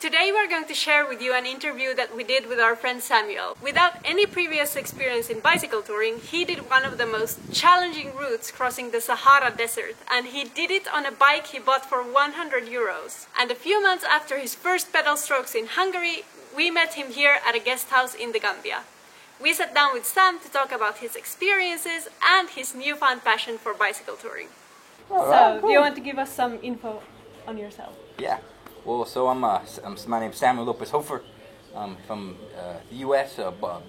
Today we're going to share with you an interview that we did with our friend Samuel. Without any previous experience in bicycle touring, he did one of the most challenging routes crossing the Sahara Desert, and he did it on a bike he bought for 100 euros. And a few months after his first pedal strokes in Hungary, we met him here at a guest house in the Gambia. We sat down with Sam to talk about his experiences and his newfound passion for bicycle touring. So, do you want to give us some info on yourself? Yeah. Well, so my name's Samuel Lopez Hofer. I'm from the U.S.,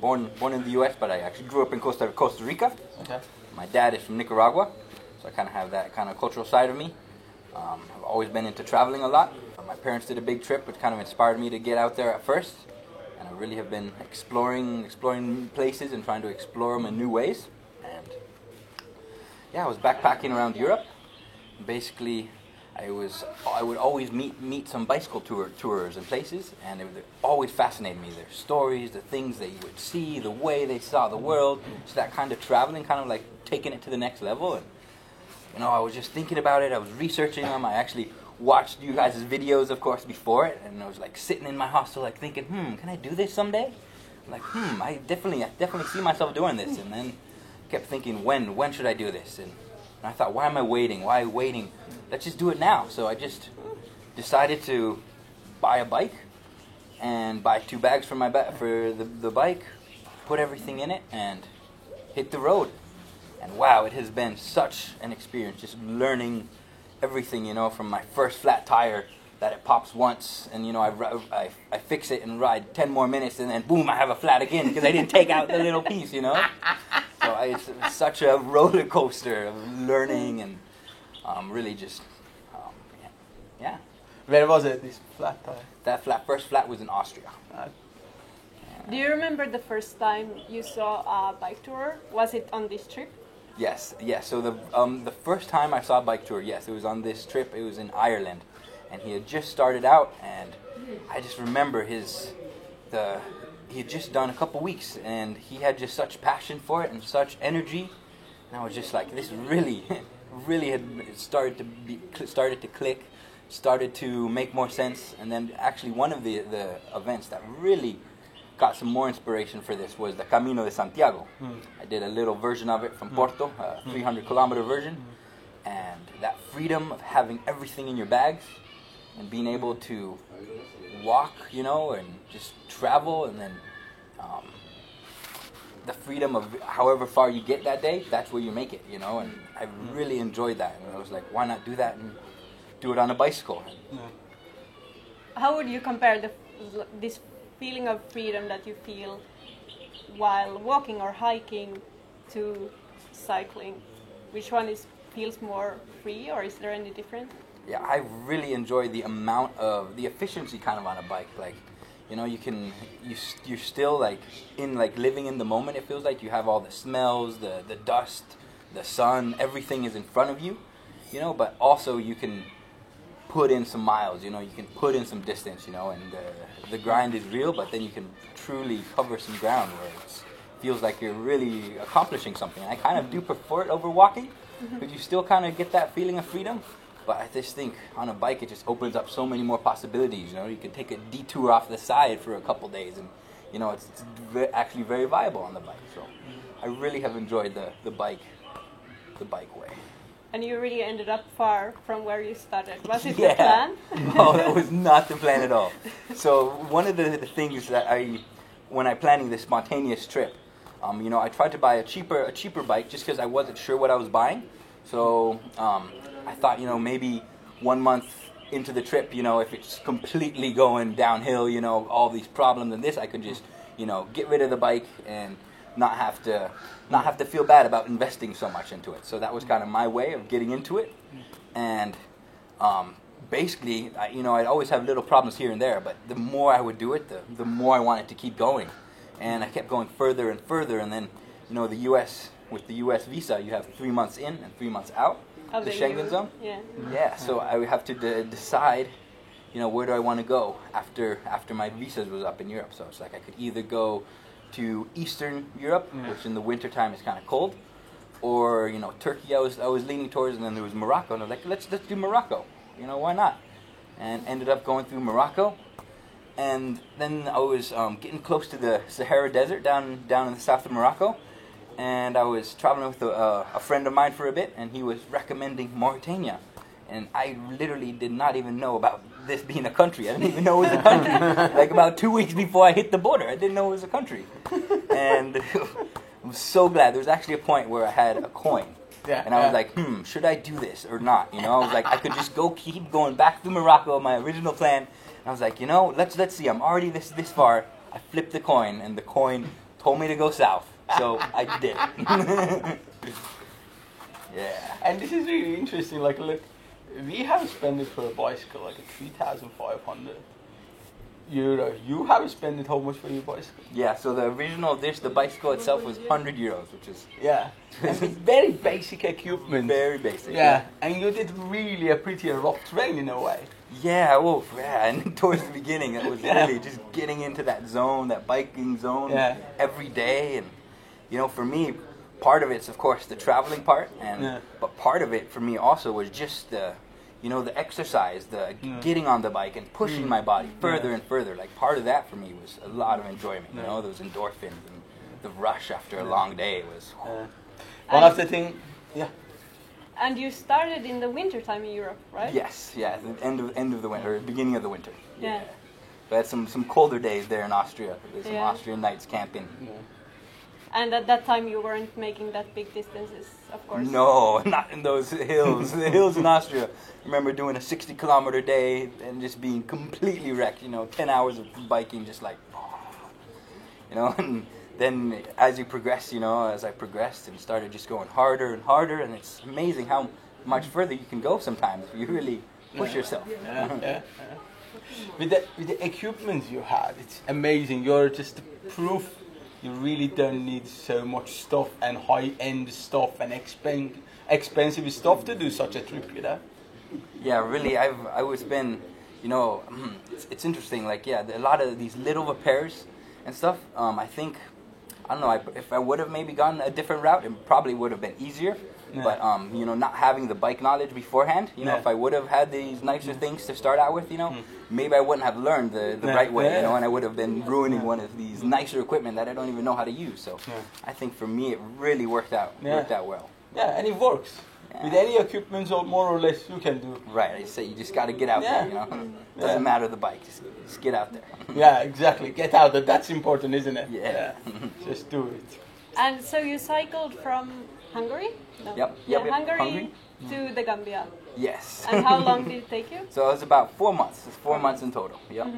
born in the U.S., but I actually grew up in Costa Rica. Okay. My dad is from Nicaragua, so I kind of have that kind of cultural side of me. I've always been into traveling a lot. My parents did a big trip, which kind of inspired me to get out there at first. And I really have been exploring places and trying to explore them in new ways. And yeah, I was backpacking around Europe. Basically, I would always meet some bicycle tourers and places, and it always fascinated me. Their stories, the things that you would see, the way they saw the world. So that kind of traveling, kind of like taking it to the next level. And I was just thinking about it. I was researching them. I actually watched you guys' videos, of course, before it, and I was like sitting in my hostel, like thinking, can I do this someday? Like, I definitely see myself doing this. And then kept thinking, when should I do this? And I thought, why am I waiting? Why waiting? Let's just do it now. So I just decided to buy a bike and buy 2 bags for the bike, put everything in it, and hit the road. And wow, it has been such an experience, just learning everything, from my first flat tire that it pops once, and I fix it and ride 10 more minutes, and then boom, I have a flat again because I didn't take out the little piece, So it's such a roller coaster of learning and really just, yeah. Where was it, this flat tire? That first flat was in Austria. Do you remember the first time you saw a bike tourer? Was it on this trip? Yes. So the first time I saw a bike tour, yes, it was on this trip. It was in Ireland, and he had just started out, and I just remember he had just done a couple weeks, and he had just such passion for it and such energy, and I was just like, this really had started to click, started to make more sense. And then actually one of the events that really got some more inspiration for this was the Camino de Santiago. I did a little version of it from Porto, a 300-kilometer version, and that freedom of having everything in your bags and being able to walk, and just travel, and then the freedom of however far you get that day, that's where you make it, and I really enjoyed that, and I was like, why not do that and do it on a bicycle? How would you compare this feeling of freedom that you feel while walking or hiking to cycling? Which one feels more free, or is there any different? Yeah, I really enjoy the amount of the efficiency kind of on a bike. Like, you're still like living in the moment. It feels like you have all the smells, the dust, the sun, everything is in front of you, but also you can put in some miles, you can put in some distance, and the grind is real, but then you can truly cover some ground where it feels like you're really accomplishing something. And I kind of do prefer it over walking, but you still kind of get that feeling of freedom. But I just think on a bike it just opens up so many more possibilities. You can take a detour off the side for a couple days, and it's actually very viable on the bike. So I really have enjoyed the bike way. And you really ended up far from where you started. Was it Yeah. the plan? No, that was not the plan at all. So one of the things that when I planning this spontaneous trip, I tried to buy a cheaper bike just because I wasn't sure what I was buying. So I thought, maybe 1 month into the trip, if it's completely going downhill, all these problems and this, I could just, get rid of the bike and not have to feel bad about investing so much into it. So that was kind of my way of getting into it. And basically, I'd always have little problems here and there, but the more I would do it, the more I wanted to keep going. And I kept going further and further, and then, with the U.S. visa, you have 3 months in and 3 months out. The Schengen zone? Yeah, so I would have to decide, where do I want to go after my visa was up in Europe. So it's like I could either go to Eastern Europe, which in the wintertime is kind of cold, or Turkey I was leaning towards, and then there was Morocco, and I was like, let's do Morocco, why not? And ended up going through Morocco, And then I was getting close to the Sahara Desert down in the south of Morocco, and I was traveling with a friend of mine for a bit, and he was recommending Mauritania, and I literally did not even know about this being a country. I didn't even know it was a country. Like about 2 weeks before I hit the border, I didn't know it was a country, and I'm so glad. There was actually a point where I had a coin. Yeah, and I was like, should I do this or not? You know, I was like, I could just keep going back to Morocco, my original plan. And I was like, you know, let's see. I'm already this far. I flipped the coin, and the coin told me to go south. So I did it. Yeah. And this is really interesting. Like, look, we have spent it for a bicycle, like 3,500 euro. You have spent it how much for your bicycle? Yeah, so the original the bicycle itself was 100 euros, which is and it's very basic equipment. very basic. Yeah, and you did really a pretty rough terrain in a way. Yeah, well, yeah, and towards the beginning, it was really just getting into that zone, that biking zone, every day, and you know, for me, part of it's of course the traveling part, and but part of it for me also was just the, you know, the exercise, the getting on the bike and pushing my body further and further. Like part of that for me was a lot of enjoyment. You know, those endorphins and the rush after a long day was. One of the things, And you started in the winter time in Europe, right? Yes, yeah, the end of the winter, beginning of the winter. Yeah. We had some colder days there in Austria. There's some Austrian nights camping. And at that time you weren't making that big distances, of course. No, not in those hills. The hills in Austria. I remember doing a 60-kilometer day and just being completely wrecked. You know, 10 hours of biking, just like, you know. And then as you progress, you know, as I progressed and started just going harder and harder, and it's amazing how much further you can go sometimes if you really push yourself. With the equipment you had, it's amazing. You're just proof. You really don't need so much stuff and high-end stuff and expensive stuff to do such a trip, you know? Yeah, really, I've always been, you know, it's interesting, like, yeah, a lot of these little repairs and stuff, I think, I don't know, if I would have maybe gone a different route, it probably would have been easier, but, you know, not having the bike knowledge beforehand, you know, if I would have had these nicer things to start out with, you know, maybe I wouldn't have learned the right way, you know, and I would have been ruining one of these nicer equipment that I don't even know how to use, so I think for me it really worked out well. Yeah, and it works. With any equipment, or more or less, you can do. Right, I say you just got to get out there, you know. Doesn't matter the bike, just get out there. Yeah, exactly. Get out there. That's important, isn't it? Yeah. Just do it. And so you cycled from Hungary? No. Yep. Hungary to the Gambia. Yes. And how long did it take you? So it was about 4 months. It's 4 months in total. Yep.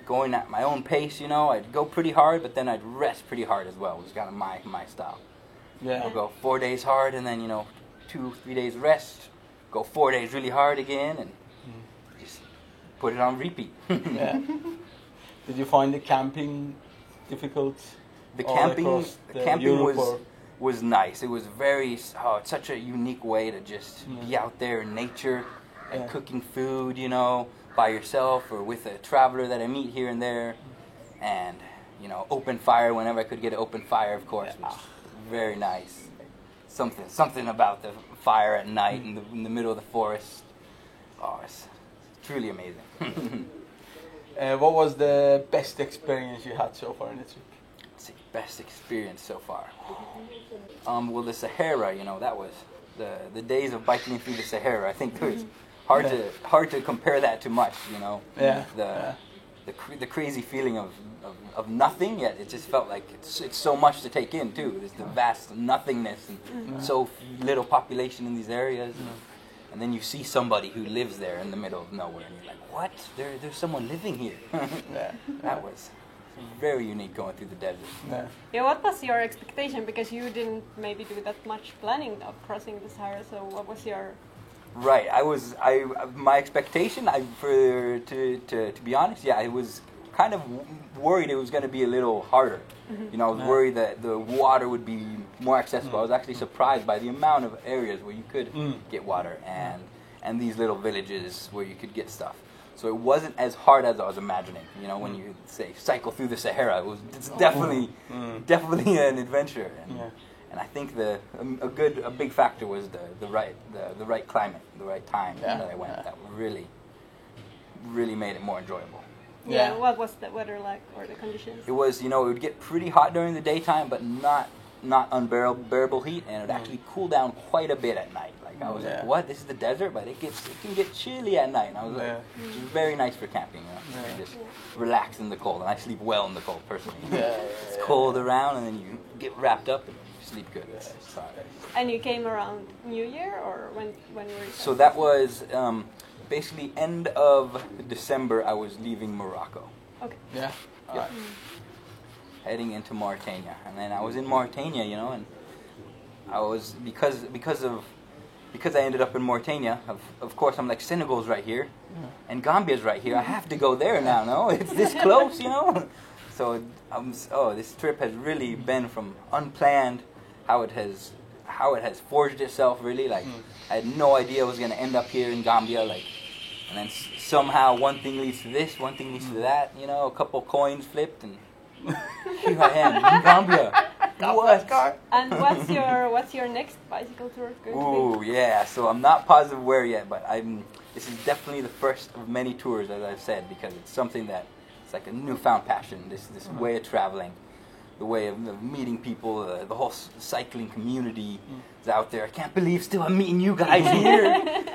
Going at my own pace, you know. I'd go pretty hard, but then I'd rest pretty hard as well. It was kind of my style. Yeah. I'll go 4 days hard, and then, you know, 2-3 days rest. Go 4 days really hard again, and just put it on repeat. Did you find the camping difficult? The camping was nice. It was it's such a unique way to just be out there in nature and cooking food, you know, by yourself or with a traveler that I meet here and there, and you know, open fire whenever I could get an open fire, of course, which was very nice. Something about the fire at night in the middle of the forest. Oh, it's truly amazing. What was the best experience you had so far in the trip? Let's see, best experience so far. Well, the Sahara, you know, that was the days of biking through the Sahara. I think it was hard to compare that to much, you know. The crazy feeling of nothing, yet it just felt like it's so much to take in too. There's the vast nothingness and so little population in these areas, and then you see somebody who lives there in the middle of nowhere, and you're like, what? There's someone living here. That was very unique going through the desert. Yeah, what was your expectation? Because you didn't maybe do that much planning of crossing the Sahara. So what was your Right, my expectation, to be honest, I was kind of worried it was going to be a little harder. You know, I was worried that the water would be more accessible. I was actually surprised by the amount of areas where you could get water and these little villages where you could get stuff. So it wasn't as hard as I was imagining. You know, when you say cycle through the Sahara, it's definitely an adventure. And I think a big factor was the right climate, the right time that I went. That really made it more enjoyable. Yeah. What was the weather like, or the conditions? It was, it would get pretty hot during the daytime, but not unbearable heat, and it would actually cool down quite a bit at night. Like I was like, what? This is the desert, but it can get chilly at night. And I was like, it's very nice for camping. You just relax in the cold, and I sleep well in the cold personally. It's cold around, and then you get wrapped up and you sleep good. And you came around New Year, or when were you? So that was basically end of December. I was leaving Morocco. Okay. Yeah. Heading into Mauritania, and then I was in Mauritania, and I was because I ended up in Mauritania. Of course, I'm like, Senegal's right here, and Gambia's right here. I have to go there now. No, it's this close, So this trip has really been from unplanned, how it has forged itself. Really, like I had no idea I was gonna end up here in Gambia, like, and then somehow one thing leads to this, one thing leads to that. A couple coins flipped and. Here I am in Gambia. What? And what's your next bicycle tour going to be? Yeah. So I'm not positive where yet, but this is definitely the first of many tours, as I've said, because it's something that it's like a newfound passion. This way of traveling, the way of meeting people, the whole cycling community is out there. I can't believe still I'm meeting you guys here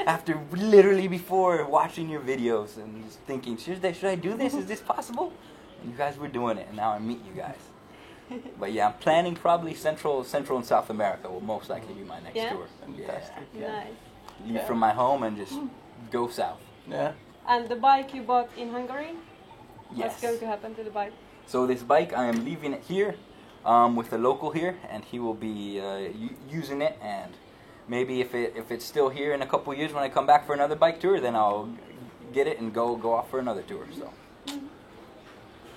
after literally before watching your videos and just thinking, should I do this? Is this possible? You guys were doing it, and now I meet you guys. But yeah, I'm planning probably Central and South America will most likely be my next tour. Fantastic. Nice. Leave from my home and just go south. Yeah. And the bike you bought in Hungary? Yes. What's going to happen to the bike? So this bike, I am leaving it here with a local here, and he will be using it. And maybe if it's still here in a couple years when I come back for another bike tour, then I'll get it and go off for another tour. So.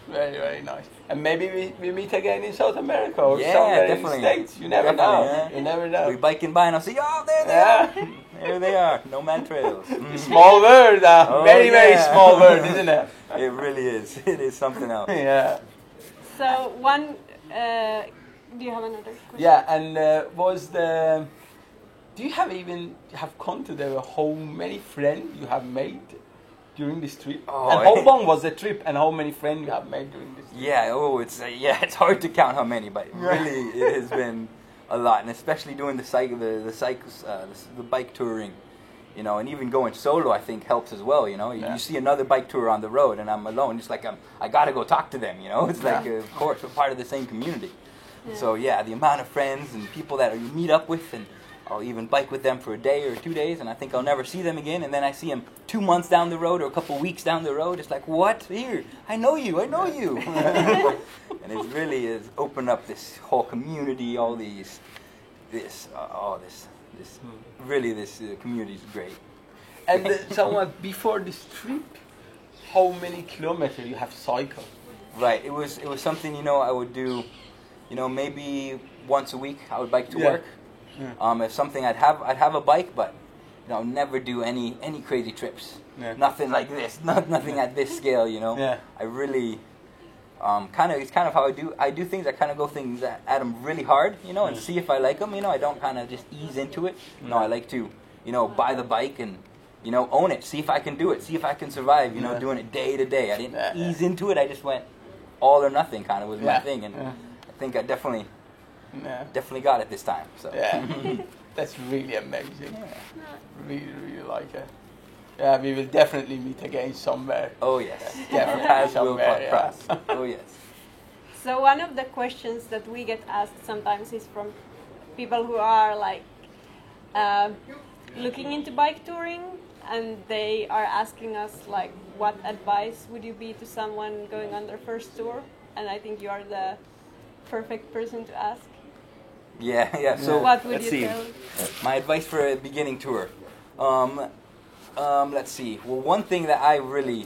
Very, very nice. And maybe we meet again in South America or somewhere definitely. in the States. You never know. Yeah. You never know. We're biking by and I'll see, there they are. There they are. Nomad Trails. Small world. Very small world, isn't it? It really is. It is something else. Yeah. So do you have another question? Yeah, and do you have counted how many friends you have made during this trip? And how long was the trip, and how many friends you have made during this trip? Yeah, it's hard to count how many, but really it has been a lot, and especially doing the bike touring, and even going solo, I think helps as well. You see another bike tour on the road, and I'm alone. It's like I gotta go talk to them. It's like of course we're part of the same community. Yeah. So the amount of friends and people that you meet up with, and I'll even bike with them for a day or 2 days, and I think I'll never see them again. And then I see them 2 months down the road or a couple weeks down the road. It's like, what? Here, I know you. And it really has opened up this whole community. All this community is great. And before this trip, how many kilometers you have cycled? Right. It was something I would do. Maybe once a week I would bike to work. If something I'd have a bike, but never do any crazy trips. Yeah. Nothing like this. Nothing at this scale. Yeah. I really it's kind of how I do things. I kind of go things at them really hard, and see if I like them. I don't kind of just ease into it. No, I like to buy the bike and own it. See if I can do it. See if I can survive. Doing it day to day. I didn't ease into it. I just went all or nothing. Kind of was my thing, and I think I definitely got it this time. So that's really amazing. Really, really like it. Yeah, we will definitely meet again somewhere. Oh yes, our paths will cross. Oh yes. So one of the questions that we get asked sometimes is from people who are like looking into bike touring, and they are asking us like, what advice would you be to someone going on their first tour? And I think you are the perfect person to ask. Yeah. So what would you tell? My advice for a beginning tour. Let's see. Well, one thing that I really,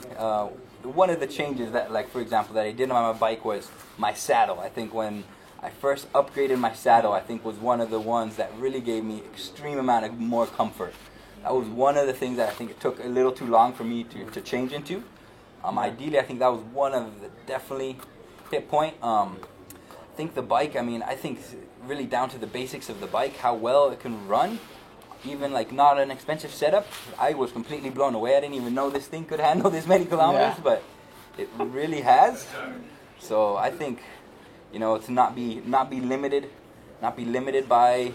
one of the changes that, like for example, that I did on my bike was my saddle. I think when I first upgraded my saddle, I think was one of the ones that really gave me extreme amount of more comfort. That was one of the things that I think it took a little too long for me to change into. Ideally, I think that was one of the definitely hit point. I think the bike, I think really down to the basics of the bike, how well it can run. Even like not an expensive setup, I was completely blown away. I didn't even know this thing could handle this many kilometers, but It really has. So I think, you know, to not be limited by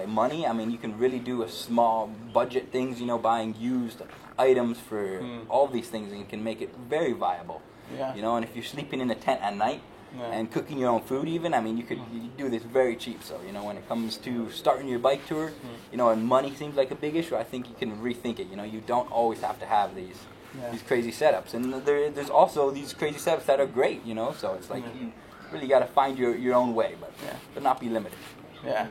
money. I mean, you can really do a small budget things, you know, buying used items for all these things, and you can make it very viable. Yeah. You know, and if you're sleeping in a tent at night and cooking your own food even, I mean, you do this very cheap. So, you know, when it comes to starting your bike tour, you know, and money seems like a big issue, I think you can rethink it. You know, you don't always have to have these crazy setups. And there's also these crazy setups that are great, you know, so it's like you really got to find your own way, but not be limited. Yeah.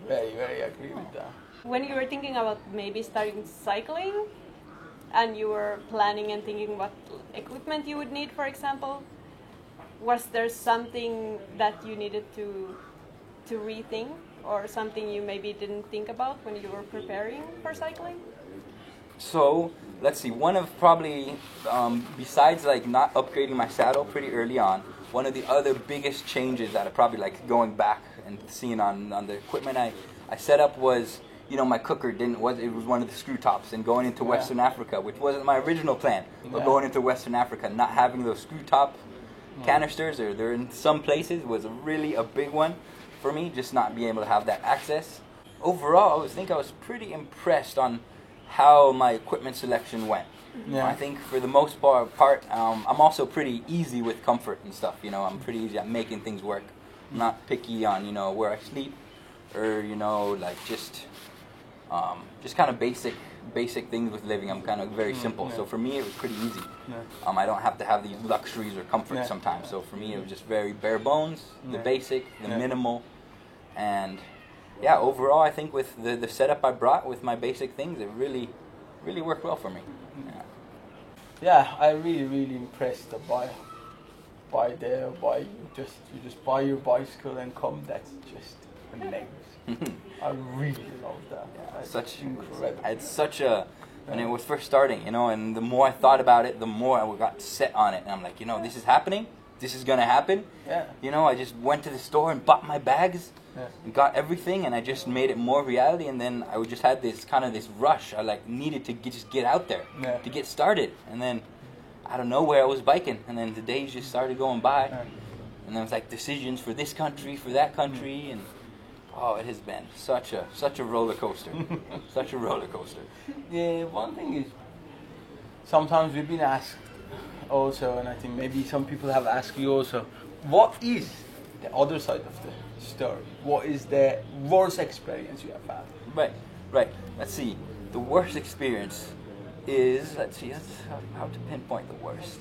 Very, very agree with that. When you were thinking about maybe starting cycling, and you were planning and thinking what equipment you would need, for example, was there something that you needed to rethink, or something you maybe didn't think about when you were preparing for cycling? So, let's see, one of probably, besides like not upgrading my saddle pretty early on, one of the other biggest changes that I probably like going back and seeing on the equipment I set up was, you know, my cooker it was one of the screw tops, and going into Western Africa, which wasn't my original plan, but going into Western Africa, not having those screw top canisters, or they're in some places, was really a big one for me, just not being able to have that access. Overall, I was pretty impressed on how my equipment selection went. Yeah. I think for the most part, I'm also pretty easy with comfort and stuff. You know, I'm pretty easy at making things work. I'm not picky on, you know, where I sleep, or, you know, like just kind of basic things with living. I'm kind of very simple. So for me, it was pretty easy. I don't have to have these luxuries or comforts sometimes. So for me, it was just very bare bones, the basic, the minimal, and yeah, overall, I think with the setup I brought with my basic things, it really worked well for me. Yeah, I really impressed by you just buy your bicycle and come. That's just amazing. I really love that. Yeah, it's such a when it was first starting, you know, and the more I thought about it, the more I got set on it, and I'm like, you know, this is happening. This is gonna happen. Yeah. You know, I just went to the store and bought my bags. And got everything, and I just made it more reality. And then I just had this rush. I like needed to just get out there to get started. And then I don't know where I was biking, and then the days just started going by. And then it was like decisions for this country, for that country, and it has been such a roller coaster, such a roller coaster. Yeah, one thing is sometimes we've been asked also, and I think maybe some people have asked you also, what is the other side of the story? What is the worst experience you have had? Right. Let's see. The worst experience is, how to pinpoint the worst.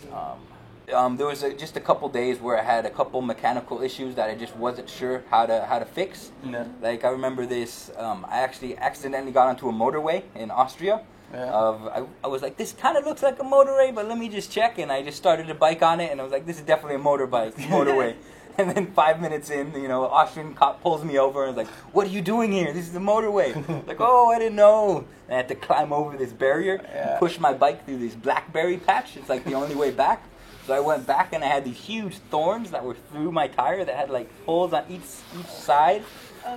There was just a couple days where I had a couple mechanical issues that I just wasn't sure how to fix. No. Like I remember this. I actually accidentally got onto a motorway in Austria. Yeah. I was like, this kind of looks like a motorway, but let me just check. And I just started a bike on it, and I was like, this is definitely a motorway. And then 5 minutes in, you know, Austrian cop pulls me over and is like, what are you doing here? This is the motorway. Like, oh, I didn't know. And I had to climb over this barrier, push my bike through this blackberry patch. It's like the only way back. So I went back, and I had these huge thorns that were through my tire that had like holes on each side.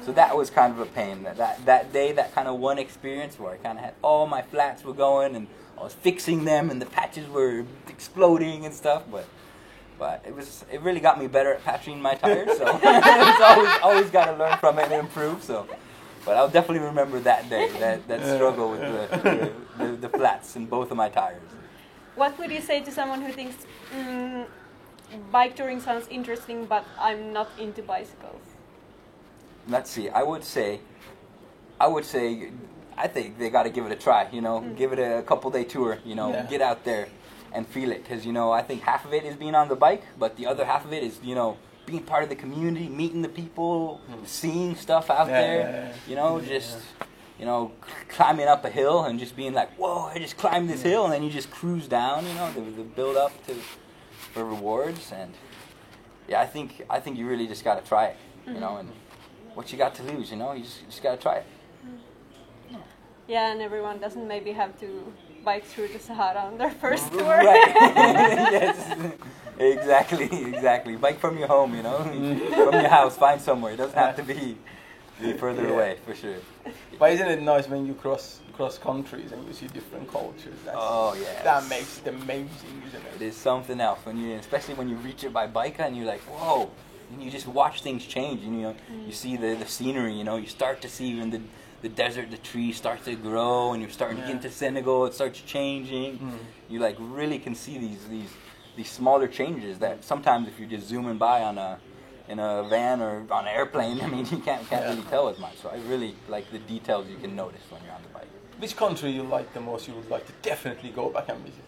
So that was kind of a pain. That day, that kind of one experience where I kind of had all my flats were going, and I was fixing them, and the patches were exploding and stuff, but it really got me better at patching my tires, so it's always got to learn from it and improve. So, but I'll definitely remember that day, that struggle with the flats in both of my tires. What would you say to someone who thinks bike touring sounds interesting, but I'm not into bicycles? Let's see. I would say, I think they got to give it a try. You know, give it a couple-day tour. You know, get out there and feel it, because, you know, I think half of it is being on the bike, but the other half of it is, you know, being part of the community, meeting the people, seeing stuff out there, you know, just, you know, climbing up a hill and just being like, whoa, I just climbed this hill, and then you just cruise down, you know, the build up for rewards. And yeah, I think you really just got to try it, you know, and what you got to lose, you know, you just got to try it. Yeah, and everyone doesn't maybe have to bike through the Sahara on their first tour. Right. Yes. Exactly. Bike from your home, you know, from your house, find somewhere. It doesn't have to be further away, for sure. But isn't it nice when you cross cross countries and you see different cultures. Yeah. That makes it amazing, isn't it? It is something else when you, especially when you reach it by bike and you're like, whoa, and you just watch things change. And, you know, you see the scenery. You know, you start to see even the desert, the trees start to grow, and you're starting to get into Senegal. It starts changing. You like really can see these smaller changes that sometimes if you're just zooming by in a van or on an airplane, I mean, you can't really tell as much. So I really like the details you can notice when you're on the bike. Which country you like the most? You would like to definitely go back and visit?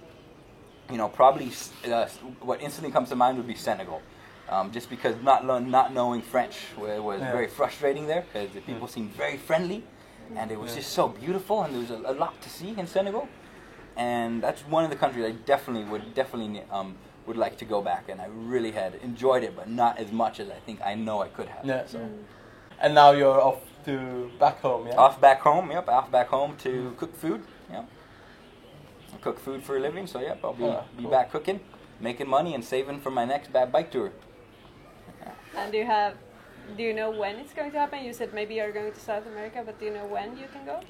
You know, probably what instantly comes to mind would be Senegal. Just because not knowing French was very frustrating there, because the people seemed very friendly, and it was just so beautiful, and there was a lot to see in Senegal. And that's one of the countries I definitely would like to go back, and I really had enjoyed it, but not as much as I think I know I could have. Yeah. So. And now you're off to back home, yeah? Off back home, yep. Off back home to cook food, yeah. I cook food for a living, so yep, I'll be back cooking, making money, and saving for my next bad bike tour. And do you know when it's going to happen? You said maybe you're going to South America, but do you know when you can go?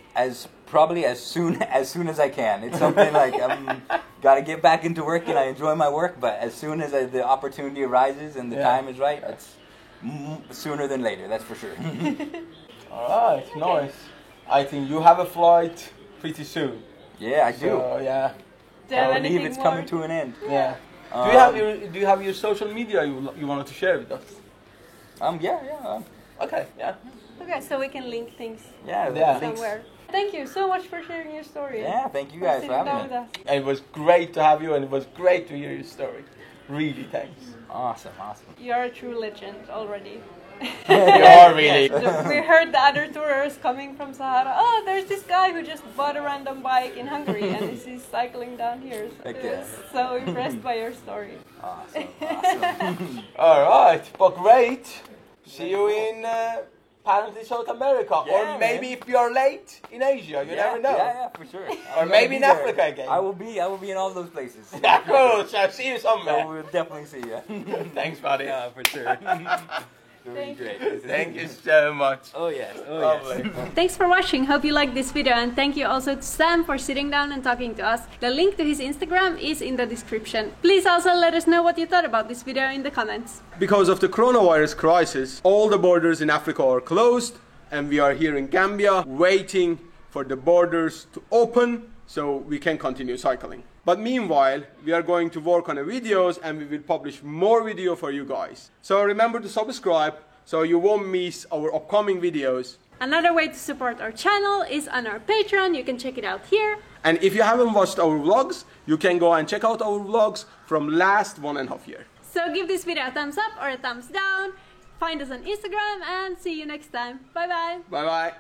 Probably as soon as I can. It's something like I'm gotta get back into work, and I enjoy my work. But as soon as the opportunity arises and the time is right, it's sooner than later. That's for sure. All right, nice. I think you have a flight pretty soon. Yeah, I do. So, yeah. I believe it's coming to an end. Yeah. Do you have your social media you wanted to share with us? Yeah. Okay, yeah. Okay, so we can link things Thanks. somewhere. Thank you so much for sharing your story. Yeah, thank you guys for having me. And it was great to have you, and it was great to hear your story. Really, thanks. Awesome. You're a true legend already. You are really. We heard the other tourers coming from Sahara. Oh, there's this guy who just bought a random bike in Hungary and he's cycling down here. So I was so impressed by your story. Awesome. All right, but great. See you in apparently South America, or maybe if you're late in Asia, you never know. Yeah, for sure. Or maybe in Africa again. I will be in all those places. Yeah, cool. So see you somewhere. I will definitely see you. Thanks, buddy. Yeah, for sure. Great. Thank you so much. Oh yes. Thanks for watching. Hope you liked this video, and thank you also to Sam for sitting down and talking to us. The link to his Instagram is in the description. Please also let us know what you thought about this video in the comments. Because of the coronavirus crisis, all the borders in Africa are closed, and we are here in Gambia waiting for the borders to open so we can continue cycling. But meanwhile, we are going to work on the videos, and we will publish more video for you guys. So remember to subscribe so you won't miss our upcoming videos. Another way to support our channel is on our Patreon. You can check it out here. And if you haven't watched our vlogs, you can go and check out our vlogs from last 1.5 years. So give this video a thumbs up or a thumbs down. Find us on Instagram and see you next time. Bye bye. Bye bye.